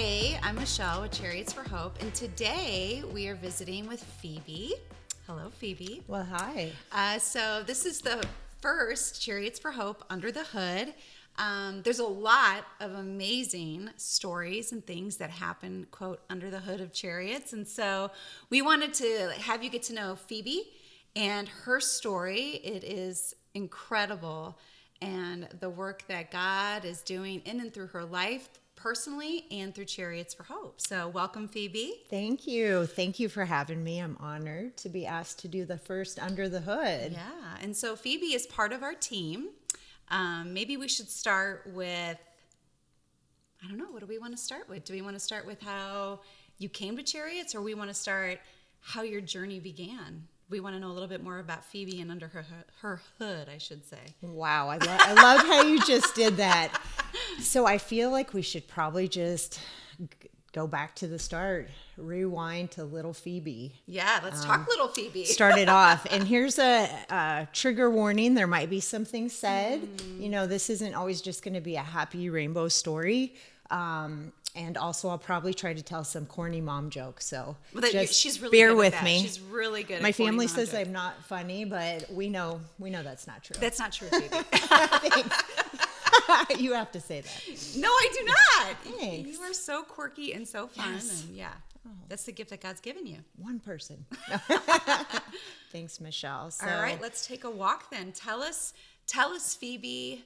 Hey, I'm Michelle with Chariots for Hope, and today we are visiting with Phoebe. Hello, Phoebe. Well, hi. So this is the first Chariots for Hope Under the Hood. There's a lot of amazing stories and things that happen, quote, under the hood of Chariots. And so we wanted to have you get to know Phoebe and her story. It is incredible, and the work that God is doing in and through her life personally and through Chariots for Hope. So welcome, Phoebe. Thank you. Thank you for having me. I'm honored to be asked to do the first Under the Hood. Yeah, and so Phoebe is part of our team. Maybe we should start with, I don't know, what do we want to start with? Do we want to start with how you came to Chariots, or we want to start how your journey began? We want to know a little bit more about Phoebe and under her hood, I should say. Wow, I love how you just did that. So I feel like we should probably just go back to the start, rewind to little Phoebe. Yeah, let's talk little Phoebe. Start it off. And here's a trigger warning. There might be some things said. You know, this isn't always just going to be a happy rainbow story. And also, I'll probably try to tell some corny mom jokes. So she's really bear good with at that. me. She's really good. My at family mom says jokes. I'm not funny, but we know that's not true. That's not true, Phoebe. Thanks. You have to say that. No, I do not. Thanks. You are so quirky and so fun. Yes. And yeah, that's the gift that God's given you. One person. Thanks, Michelle. So, All right, let's take a walk then. Tell us, Phoebe,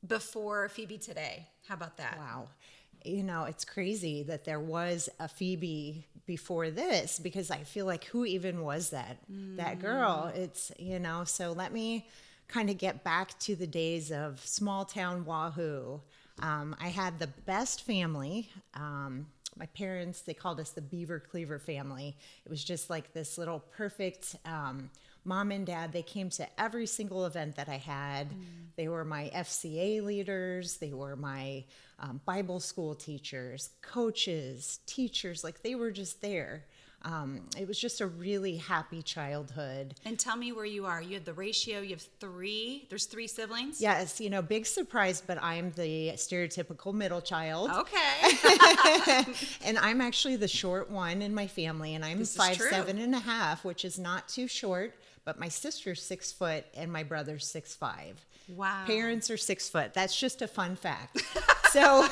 before Phoebe today. How about that? wow. You know, it's crazy that there was a Phoebe before this, because I feel like who even was that girl? It's, you know, so let me kind of get back to the days of small town Wahoo. I had the best family. My parents, they called us the Beaver Cleaver family. It was just like this little perfect mom and dad. They came to every single event that I had. They were my FCA leaders. They were my Bible school teachers, coaches, teachers. Like, they were just there. It was just a really happy childhood. And tell me where you are. You had the ratio. You have three. There's three siblings? Yes, you know, big surprise, but I'm the stereotypical middle child. Okay. And I'm actually the short one in my family, and I'm 5'7.5", which is not too short, but my sister's 6 foot and my brother's 6'5". Wow. Parents are 6 foot. That's just a fun fact. So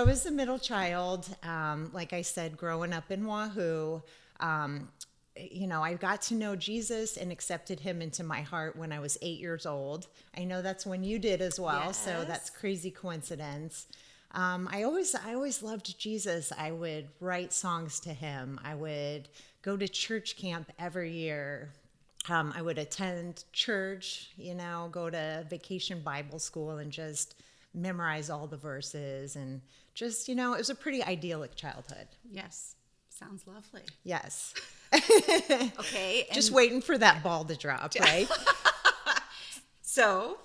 as the middle child, like I said, growing up in Wahoo, you know, I got to know Jesus and accepted him into my heart when I was 8 years old. I know that's when you did as well. Yes. So that's crazy coincidence. I always loved Jesus. I would write songs to him. I would go to church camp every year. I would attend church, you know, go to vacation Bible school and just memorize all the verses, and just, you know, it was a pretty idyllic childhood. Yes. Sounds lovely. Yes. Okay. Just waiting for that ball to drop, right? So,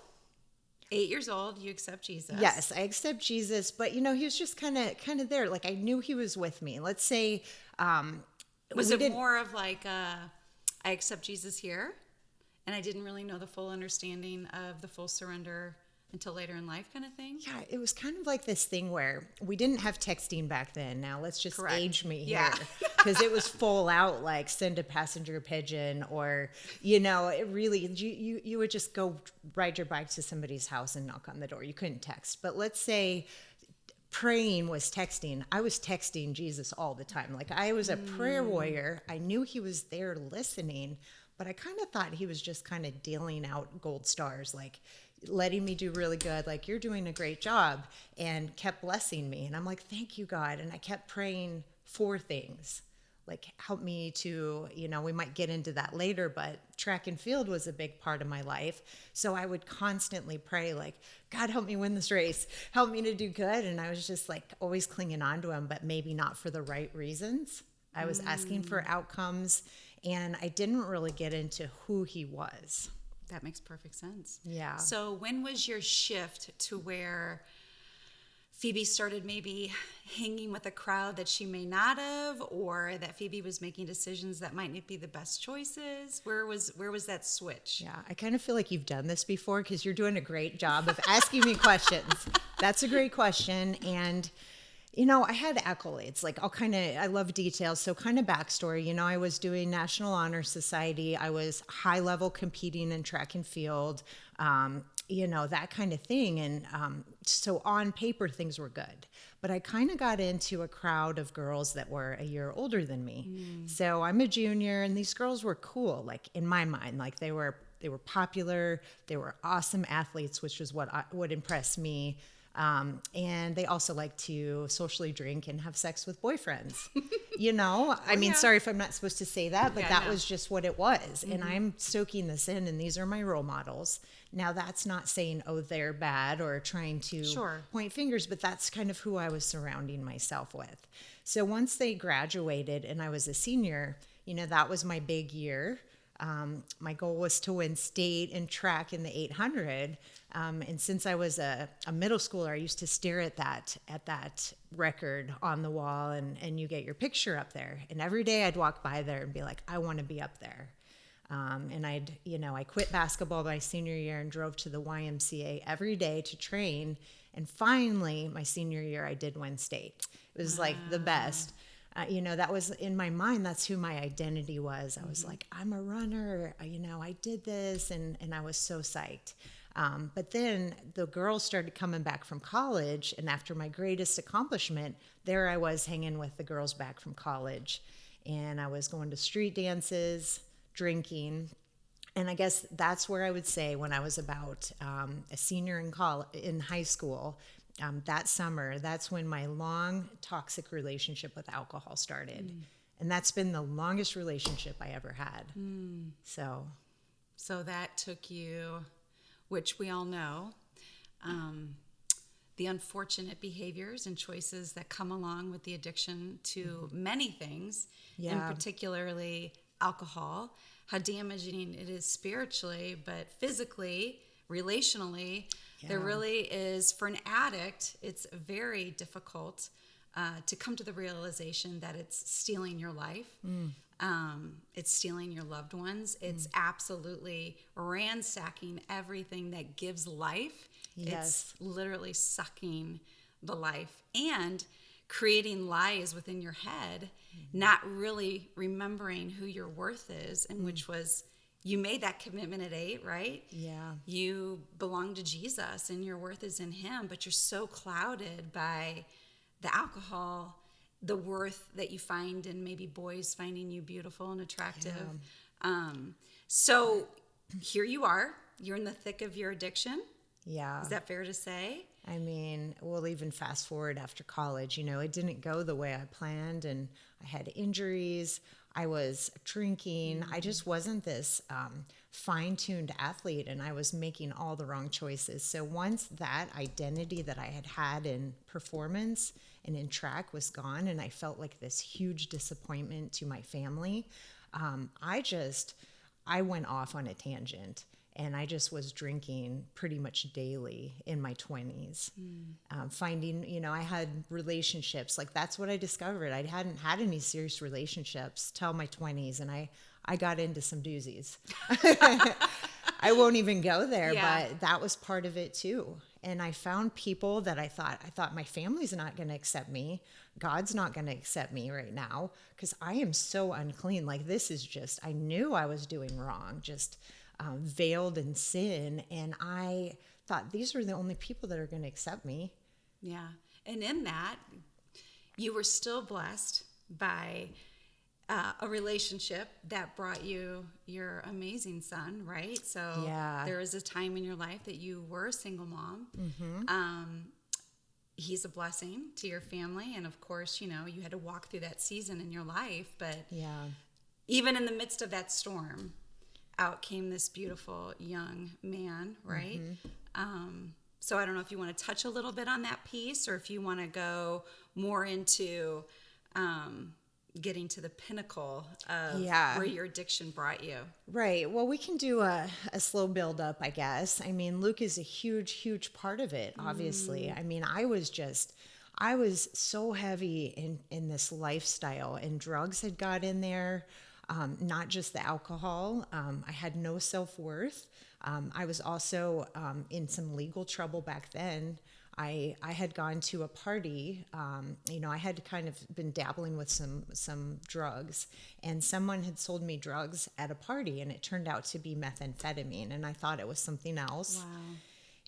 8 years old, you accept Jesus. Yes, I accept Jesus, but, you know, he was just kind of there. Like, I knew he was with me. Let's say, Was it more of like, I accept Jesus here, and I didn't really know the full understanding of the full surrender until later in life kind of thing? Yeah, it was kind of like this thing where we didn't have texting back then. Now let's just Correct. age me Yeah. here. Because it was full out, like send a passenger pigeon, or, you know, it really, you would just go ride your bike to somebody's house and knock on the door. You couldn't text. But let's say praying was texting. I was texting Jesus all the time. Like, I was a prayer warrior. I knew he was there listening, but I kind of thought he was just kind of dealing out gold stars, like letting me do really good, like, you're doing a great job, and kept blessing me. And I'm like, thank you, God. And I kept praying for things, like, help me to, you know, we might get into that later, but track and field was a big part of my life. So I would constantly pray, like, God, help me win this race, help me to do good. And I was just like always clinging on to him, but maybe not for the right reasons. I was asking for outcomes, and I didn't really get into who he was. That makes perfect sense. Yeah. So when was your shift to where Phoebe started maybe hanging with a crowd that she may not have, or that Phoebe was making decisions that might not be the best choices? Where was that switch? Yeah, I kind of feel like you've done this before, because you're doing a great job of asking me questions. That's a great question. And I had accolades. Like I love details. So kind of backstory, I was doing National Honor Society. I was high level competing in track and field, that kind of thing. And so on paper, things were good. But I kind of got into a crowd of girls that were a year older than me. So I'm a junior, and these girls were cool, like in my mind, like they were popular. They were awesome athletes, which was what impressed me. And they also like to socially drink and have sex with boyfriends. I mean, yeah. sorry if I'm not supposed to say that, but Yeah, that no. was just what it was. And I'm soaking this in, and these are my role models. Now, that's not saying, oh, they're bad or trying to Sure. point fingers, but that's kind of who I was surrounding myself with. So once they graduated and I was a senior, that was my big year. My goal was to win state and track in the 800. And since I was a middle schooler, I used to stare at that record on the wall, and you get your picture up there. And every day I'd walk by there and be like, I want to be up there. And I quit basketball my senior year and drove to the YMCA every day to train. And finally, my senior year, I did win state. It was like the best. That was in my mind. That's who my identity was. I was like, I'm a runner. I did this, and I was so psyched. But then the girls started coming back from college, and after my greatest accomplishment, there I was hanging with the girls back from college, and I was going to street dances, drinking. And I guess that's where I would say when I was about a senior in high school, that summer, that's when my long toxic relationship with alcohol started. And that's been the longest relationship I ever had. So that took you, which we all know, the unfortunate behaviors and choices that come along with the addiction to many things, and particularly alcohol, how damaging it is spiritually, but physically, relationally. There really is, for an addict, it's very difficult to come to the realization that it's stealing your life. It's stealing your loved ones. It's absolutely ransacking everything that gives life. Yes. It's literally sucking the life and creating lies within your head, not really remembering who your worth is, and which was, you made that commitment at 8, right? Yeah. You belong to Jesus and your worth is in him, but you're so clouded by the alcohol, the worth that you find in maybe boys finding you beautiful and attractive. So here you are, you're in the thick of your addiction. Yeah. Is that fair to say? I mean, we'll even fast forward after college. It didn't go the way I planned, and I had injuries. I was drinking. I just wasn't this fine-tuned athlete, and I was making all the wrong choices. So once that identity that I had in performance and in track was gone, and I felt like this huge disappointment to my family, I went off on a tangent. And I just was drinking pretty much daily in my 20s. Finding, I had relationships. Like, that's what I discovered. I hadn't had any serious relationships till my 20s. And I got into some doozies. I won't even go there, but that was part of it too. And I found people that I thought my family's not going to accept me. God's not going to accept me right now because I am so unclean. Like, this is just, I knew I was doing wrong. Just veiled in sin, and I thought these are the only people that are going to accept me. Yeah. And in that, you were still blessed by a relationship that brought you your amazing son, right? So there was a time in your life that you were a single mom. He's a blessing to your family, and of course, you had to walk through that season in your life, but even in the midst of that storm, out came this beautiful young man, right? So I don't know if you want to touch a little bit on that piece, or if you want to go more into getting to the pinnacle of where your addiction brought you. Right. Well, we can do a slow build up, I guess. I mean, Luke is a huge, huge part of it, obviously. I mean, I was so heavy in this lifestyle, and drugs had got in there. Not just the alcohol. I had no self-worth. I was also in some legal trouble back then. I had gone to a party. I had kind of been dabbling with some drugs, and someone had sold me drugs at a party, and it turned out to be methamphetamine, and I thought it was something else. Wow.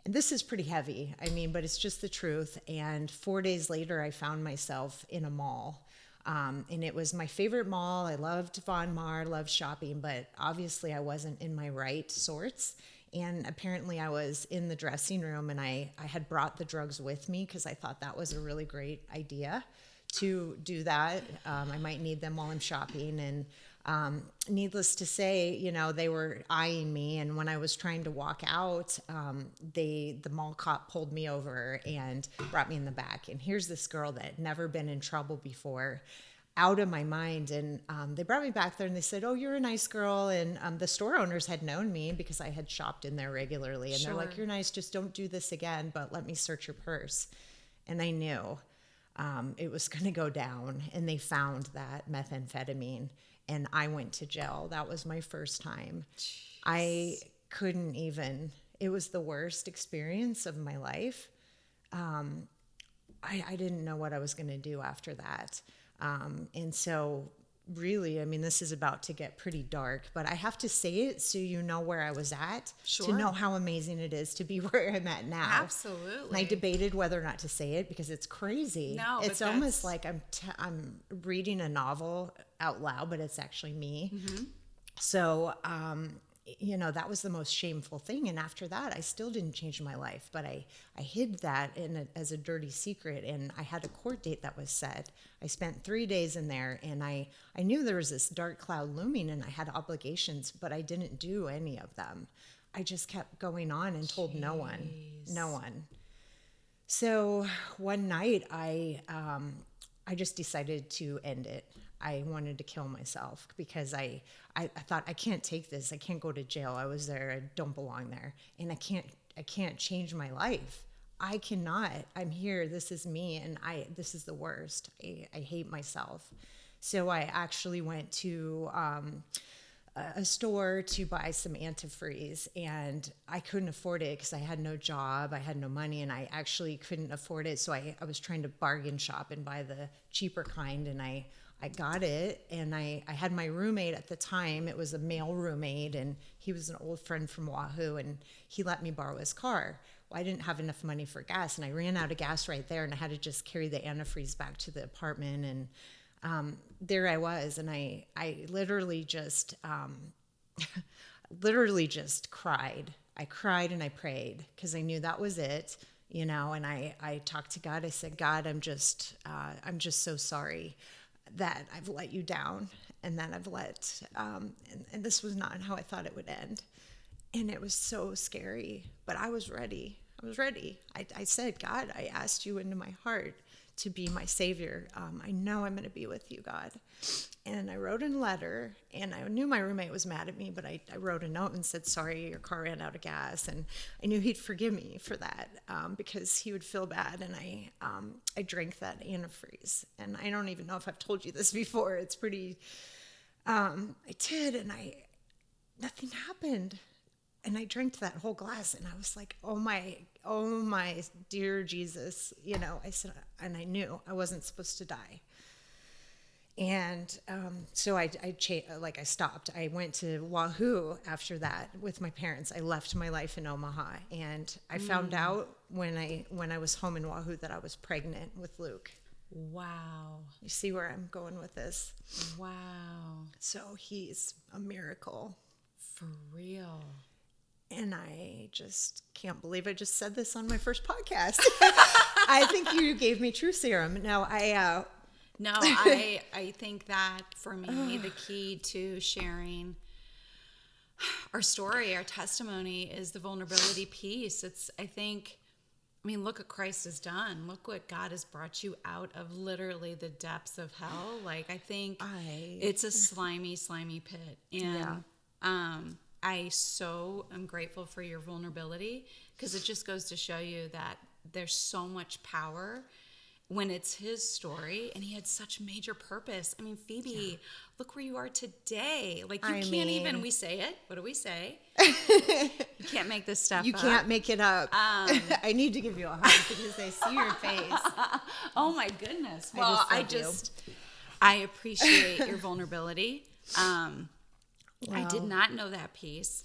And this is pretty heavy, but it's just the truth. And 4 days later, I found myself in a mall. And it was my favorite mall. I loved Von Maur, loved shopping, but obviously I wasn't in my right sorts. And apparently I was in the dressing room, and I had brought the drugs with me because I thought that was a really great idea to do that. I might need them while I'm shopping. And needless to say, they were eyeing me. And when I was trying to walk out, the mall cop pulled me over and brought me in the back. And here's this girl that had never been in trouble before, out of my mind. And they brought me back there, and they said, "Oh, you're a nice girl." And the store owners had known me because I had shopped in there regularly. And they're like, "You're nice, just don't do this again, but let me search your purse." And I knew it was going to go down. And they found that methamphetamine, and I went to jail. That was my first time. Jeez. I couldn't even, it was the worst experience of my life. I didn't know what I was going to do after that. And so really, this is about to get pretty dark, but I have to say it so you know where I was at, to know how amazing it is to be where I'm at now. Absolutely. And I debated whether or not to say it because it's crazy. No, it's almost like I'm reading a novel out loud, but it's actually me. Mm-hmm. So, that was the most shameful thing. And after that, I still didn't change my life, but I hid that as a dirty secret. And I had a court date that was set. I spent 3 days in there, and I knew there was this dark cloud looming, and I had obligations, but I didn't do any of them. I just kept going on and told no one. So one night I just decided to end it. I wanted to kill myself because I thought, I can't take this. I can't go to jail. I was there. I don't belong there. And I can't change my life. I cannot. I'm here. This is me. And this is the worst. I hate myself. So I actually went to a store to buy some antifreeze, and I couldn't afford it because I had no job, I had no money, and I actually couldn't afford it. So I was trying to bargain shop and buy the cheaper kind, and I got it. And I had my roommate at the time. It was a male roommate, and he was an old friend from Wahoo, and he let me borrow his car. Well, I didn't have enough money for gas, and I ran out of gas right there, and I had to just carry the antifreeze back to the apartment. And there I was, and I literally just cried. I cried and I prayed because I knew that was it, and I talked to God. I said, "God, I'm just so sorry that I've let you down, and that I've let, and this was not how I thought it would end." And it was so scary, but I was ready. I said, "God, I asked you into my heart to be my savior. I know I'm going to be with you, God." And I wrote a letter, and I knew my roommate was mad at me, but I wrote a note and said, "Sorry, your car ran out of gas." And I knew he'd forgive me for that because he would feel bad. And I drank that antifreeze. And I don't even know if I've told you this before. It's pretty, I did, and nothing happened. And I drank that whole glass, and I was like, oh my dear Jesus, I said, and I knew I wasn't supposed to die. And so I stopped. I went to Wahoo after that with my parents. I left my life in Omaha, and I found out when I was home in Wahoo that I was pregnant with Luke. Wow. You see where I'm going with this? Wow. So he's a miracle. For real. And I just can't believe I just said this on my first podcast. I think you gave me true serum. No, I think that for me, the key to sharing our story, our testimony, is the vulnerability piece. Look what Christ has done. Look what God has brought you out of, literally the depths of hell. It's a slimy, slimy pit. And I so am grateful for your vulnerability, because it just goes to show you that there's so much power when it's his story and he had such major purpose. I mean, Phoebe, look where you are today. Like, you can't even, we say it. What do we say? You can't make this stuff up. You can't make it up. I need to give you a hug because I see your face. Oh my goodness. Well, I appreciate your vulnerability. I did not know that piece.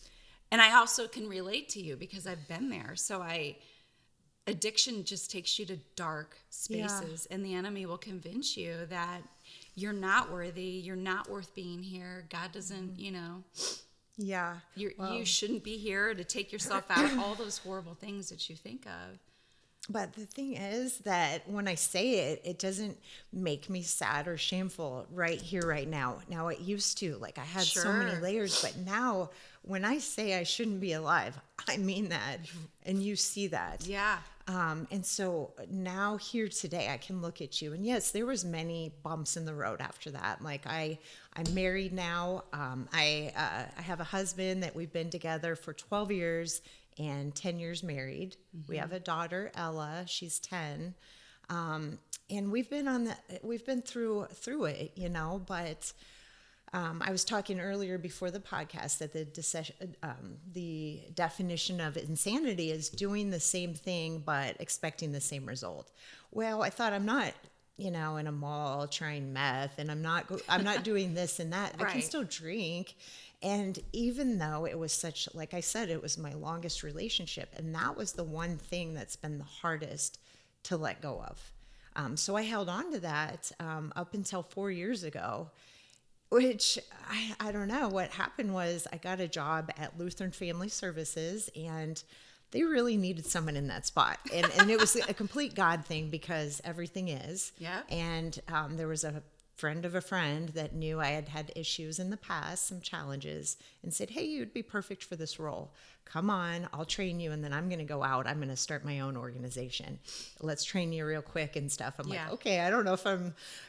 And I also can relate to you because I've been there. So addiction just takes you to dark spaces, and the enemy will convince you that you're not worthy, you're not worth being here. God doesn't, you shouldn't be here, to take yourself out, all those horrible things that you think of. But the thing is that when I say it, it doesn't make me sad or shameful right here, right now. Now, it used to. Like, I had so many layers, but now when I say I shouldn't be alive, I mean that. And you see that. Yeah. And so now here today, I can look at you. And yes, there was many bumps in the road after that. Like, I'm married now. I have a husband that we've been together for 12 years. And 10 years married. We have a daughter, Ella. She's 10, and we've been through it, But I was talking earlier before the podcast that the definition of insanity is doing the same thing but expecting the same result. Well, I thought, I'm not, in a mall trying meth, and I'm not doing this and that. Right. I can still drink. And even though it was like I said, it was my longest relationship, and that was the one thing that's been the hardest to let go of. So I held on to that up until 4 years ago, which I don't know. What happened was I got a job at Lutheran Family Services, and they really needed someone in that spot. And it was a complete God thing because everything is. Yeah. And there was a friend of a friend that knew I had issues in the past, some challenges, and said, hey, you'd be perfect for this role. Come on, I'll train you, and then I'm going to go out. I'm going to start my own organization. Let's train you real quick and stuff. I'm like, okay, I don't know if I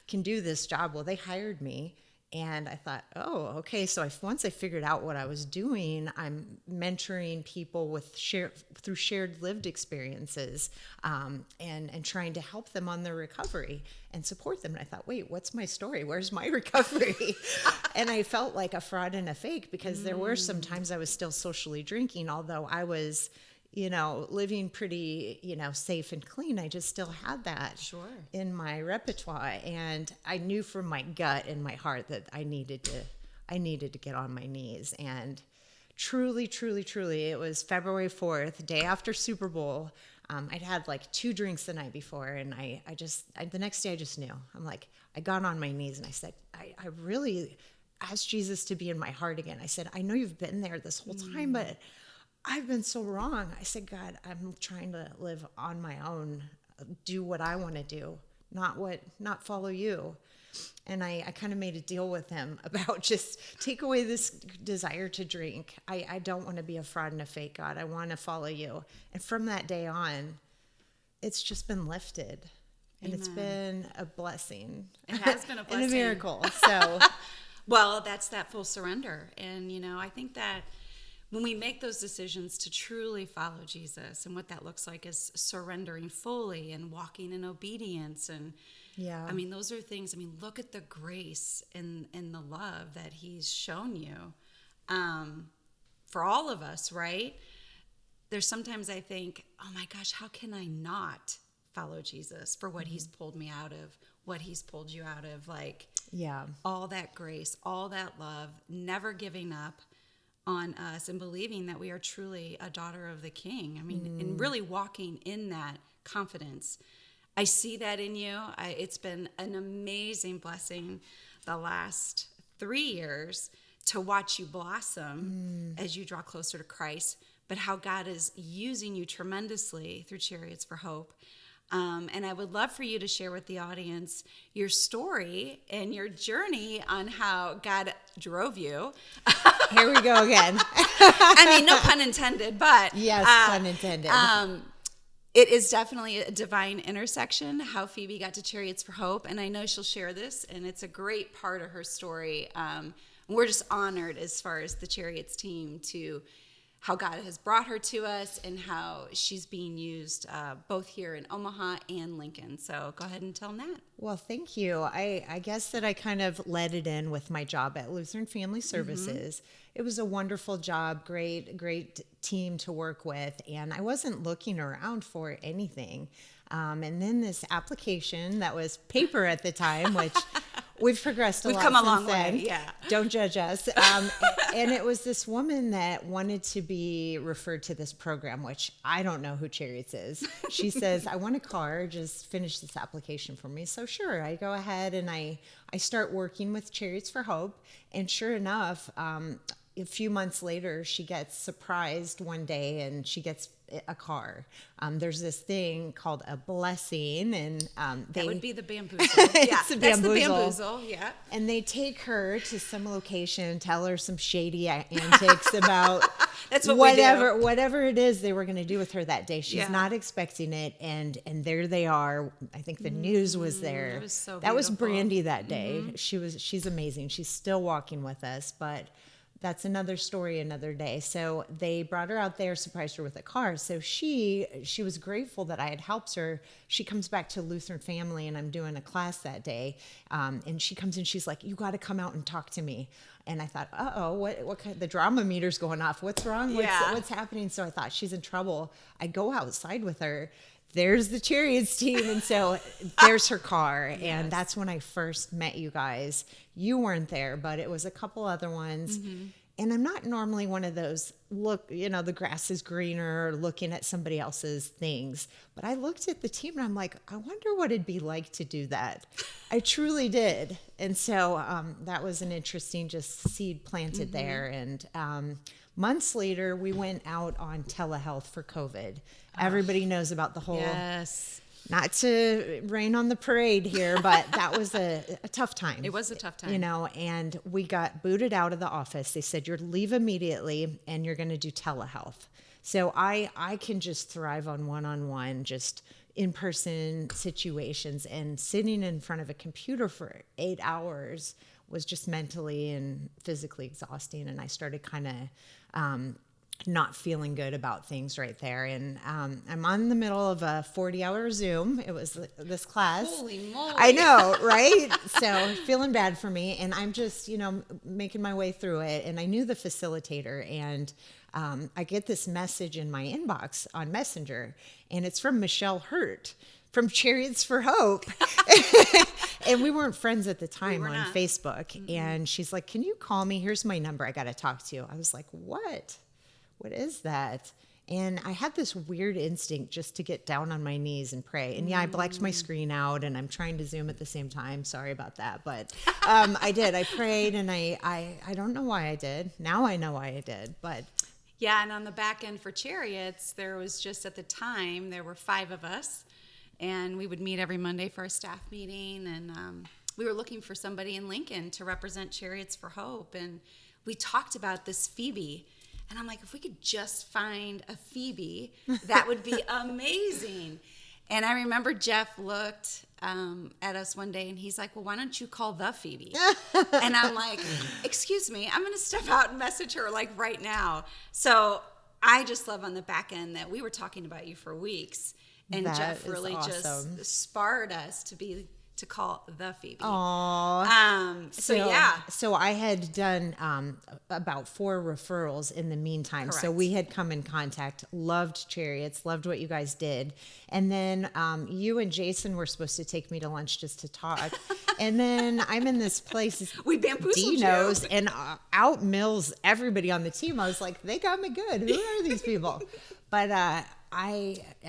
can do this job. Well, they hired me. And I thought, oh, okay. So once I figured out what I was doing, I'm mentoring people through shared lived experiences, and trying to help them on their recovery and support them. And I thought, wait, what's my story? Where's my recovery? And I felt like a fraud and a fake because there were some times I was still socially drinking, although I was living pretty, safe and clean. I just still had that in my repertoire. And I knew from my gut and my heart that I needed to get on my knees. And truly, truly, truly, it was February 4th, day after Super Bowl. I'd had like 2 drinks the night before. And the next day I just knew. I'm like, I got on my knees and I said, I really asked Jesus to be in my heart again. I said, I know you've been there this whole time, but I've been so wrong. I said, God, I'm trying to live on my own, do what I want to do, not follow you. And I kind of made a deal with him about just take away this desire to drink. I don't want to be a fraud and a fake, God. I want to follow you. And from that day on, it's just been lifted. And It's been a blessing. It has been a blessing. And a miracle. So, well, that's that full surrender. And, I think that when we make those decisions to truly follow Jesus, and what that looks like is surrendering fully and walking in obedience. And those are things, look at the grace and the love that he's shown you for all of us, right? There's sometimes I think, oh my gosh, how can I not follow Jesus for what he's pulled me out of, what he's pulled you out of? Like, all that grace, all that love, never giving up on us and believing that we are truly a daughter of the King. And really walking in that confidence. I see that in you. It's been an amazing blessing the last 3 years to watch you blossom as you draw closer to Christ, but how God is using you tremendously through Chariots for Hope. And I would love for you to share with the audience your story and your journey on how God drove you. Here we go again. No pun intended, but yes, pun intended. It is definitely a divine intersection, how Phoebe got to Chariots for Hope. And I know she'll share this, and it's a great part of her story. We're just honored as far as the Chariots team to how God has brought her to us and how she's being used both here in Omaha and Lincoln. So go ahead and tell them that. Well, thank you. I guess that I kind of led it in with my job at Lutheran Family Services. It was a wonderful job, great team to work with, and I wasn't looking around for anything. And then this application that was paper at the time, which we've progressed a lot come a since long then. way, yeah. Don't judge us. And it was this woman that wanted to be referred to this program, which I don't know who Chariots is. She says, I want a car, just finish this application for me. So sure, I go ahead and I start working with Chariots for Hope. And sure enough, a few months later, she gets surprised one day and she gets a car. There's this thing called a blessing, and that would be the bamboozle. Yeah, the that's bamboozle. the bamboozle. Yeah, and they take her to some location, tell her some shady antics about that's what whatever it is they were going to do with her that day. She's Yeah. not expecting it, and there they are. I think the news was there. It was so that was beautiful. Brandy that day. She's amazing. She's still walking with us, but that's another story, another day. So they brought her out there, surprised her with a car. So she was grateful that I had helped her. She comes back to Lutheran Family, and I'm doing a class that day. And she comes in, she's like, "You got to come out and talk to me." And I thought, what kind the drama meter's going off? What's wrong? What's happening? So I thought, she's in trouble. I go outside with her. There's the Chariots team. And so there's her car. Yes. And that's when I first met you guys. You weren't there, but it was a couple other ones. And I'm not normally one of those, the grass is greener, looking at somebody else's things. But I looked at the team and I'm like, I wonder what it'd be like to do that. I truly did. And so that was an interesting just seed planted there. And months later, we went out on telehealth for COVID. Everybody knows about the whole, yes. Not to rain on the parade here, but that was a tough time. It was a tough time. And we got booted out of the office. They said, you're leave immediately and you're going to do telehealth. So I can just thrive on one-on-one, just in-person situations, and sitting in front of a computer for 8 hours was just mentally and physically exhausting. And I started kind of not feeling good about things right there. And I'm on the middle of a 40-hour Zoom. It was this class. Holy moly. I know, right? So feeling bad for me. And I'm just, making my way through it. And I knew the facilitator. And I get this message in my inbox on Messenger. And it's from Michelle Hurt from Chariots for Hope. And we weren't friends at the time on Facebook. And she's like, can you call me? Here's my number. I got to talk to you. I was like, what? What is that? And I had this weird instinct just to get down on my knees and pray. And I blacked my screen out and I'm trying to Zoom at the same time. Sorry about that. But I did. I prayed, and I don't know why I did. Now I know why I did. But yeah, and on the back end for Chariots, there was just at the time, there were 5 of us. And we would meet every Monday for a staff meeting. And we were looking for somebody in Lincoln to represent Chariots for Hope. And we talked about this Phoebe. And I'm like, if we could just find a Phoebe, that would be amazing. And I remember Jeff looked at us one day and he's like, well, why don't you call the Phoebe? And I'm like, excuse me, I'm going to step out and message her like right now. So I just love on the back end that we were talking about you for weeks. And that Jeff really awesome. Just sparred us to call the Phoebe. Aww. So yeah. So I had done about 4 referrals in the meantime. Correct. So we had come in contact, loved Chariots, loved what you guys did. And then you and Jason were supposed to take me to lunch just to talk. And then I'm in this place, we bamboozled Dino's, you. and out mills everybody on the team. I was like, they got me good. Who are these people? But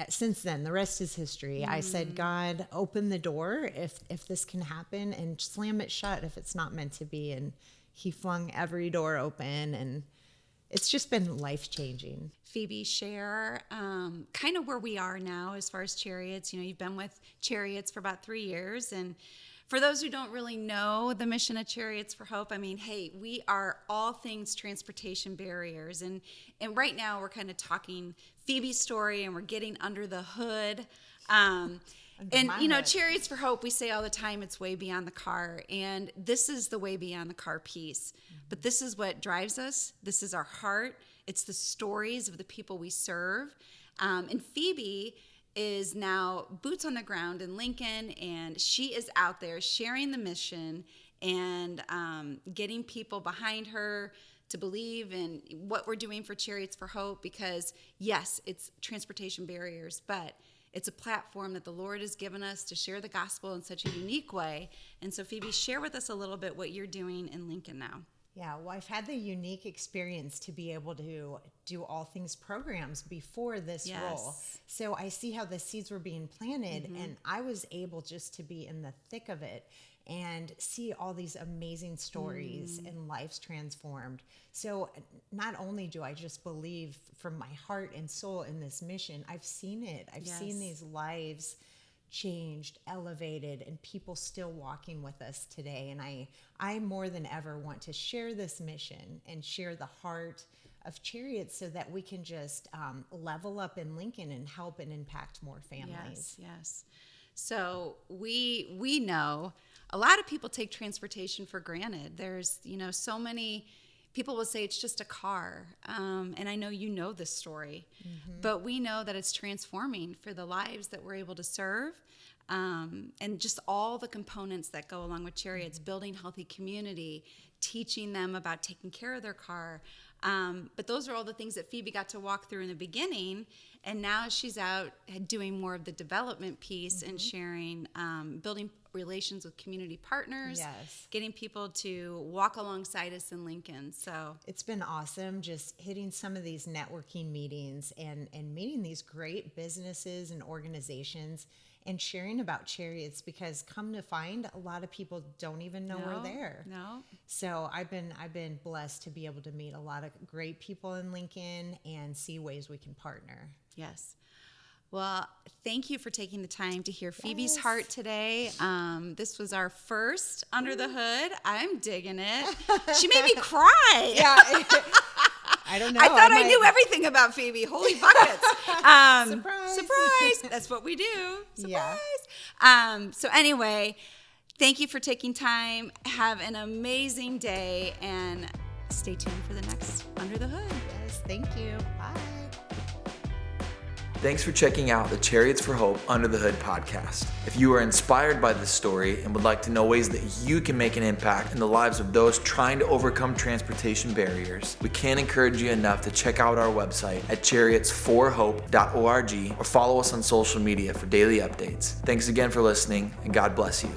since then, the rest is history. I said, God, open the door if this can happen, and slam it shut if it's not meant to be. And he flung every door open, and it's just been life-changing. Phoebe, share kind of where we are now as far as Chariots. You've been with Chariots for about 3 years, and for those who don't really know the mission of Chariots for Hope, I mean, hey, we are all things transportation barriers. And right now we're kind of talking Phoebe's story, and we're getting under the hood. Chariots for Hope, we say all the time, it's way beyond the car. And this is the way beyond the car piece. But this is what drives us. This is our heart. It's the stories of the people we serve. And Phoebe is now boots on the ground in Lincoln, and she is out there sharing the mission and getting people behind her to believe in what we're doing for Chariots for Hope, because yes, it's transportation barriers, but it's a platform that the Lord has given us to share the gospel in such a unique way. And so Phoebe, share with us a little bit what you're doing in Lincoln now. Yeah, well, I've had the unique experience to be able to do all things programs before this role. So I see how the seeds were being planted, and I was able just to be in the thick of it and see all these amazing stories and lives transformed. So not only do I just believe from my heart and soul in this mission, I've seen it. I've seen these lives changed, elevated, and people still walking with us today. And I more than ever want to share this mission and share the heart of Chariots so that we can just level up in Lincoln and help and impact more families. Yes. So we know a lot of people take transportation for granted. There's, so many people will say it's just a car. And I know you know this story, but we know that it's transforming for the lives that we're able to serve. And just all the components that go along with Chariots, building healthy community, teaching them about taking care of their car. But those are all the things that Phoebe got to walk through in the beginning. And now she's out doing more of the development piece and sharing, building relations with community partners, getting people to walk alongside us in Lincoln. So it's been awesome just hitting some of these networking meetings and meeting these great businesses and organizations and sharing about Chariots, because come to find, a lot of people don't even know we're there. So I've been blessed to be able to meet a lot of great people in Lincoln and see ways we can partner. Yes. Well, thank you for taking the time to hear Phoebe's heart today. This was our first Under the Hood. I'm digging it. She made me cry. Yeah. I don't know. I thought I knew everything about Phoebe. Holy buckets. Surprise. That's what we do. Surprise. Yeah. So anyway, thank you for taking time. Have an amazing day, and stay tuned for the next Under the Hood. Yes, thank you. Bye. Thanks for checking out the Chariots for Hope Under the Hood podcast. If you are inspired by this story and would like to know ways that you can make an impact in the lives of those trying to overcome transportation barriers, we can't encourage you enough to check out our website at chariotsforhope.org or follow us on social media for daily updates. Thanks again for listening, and God bless you.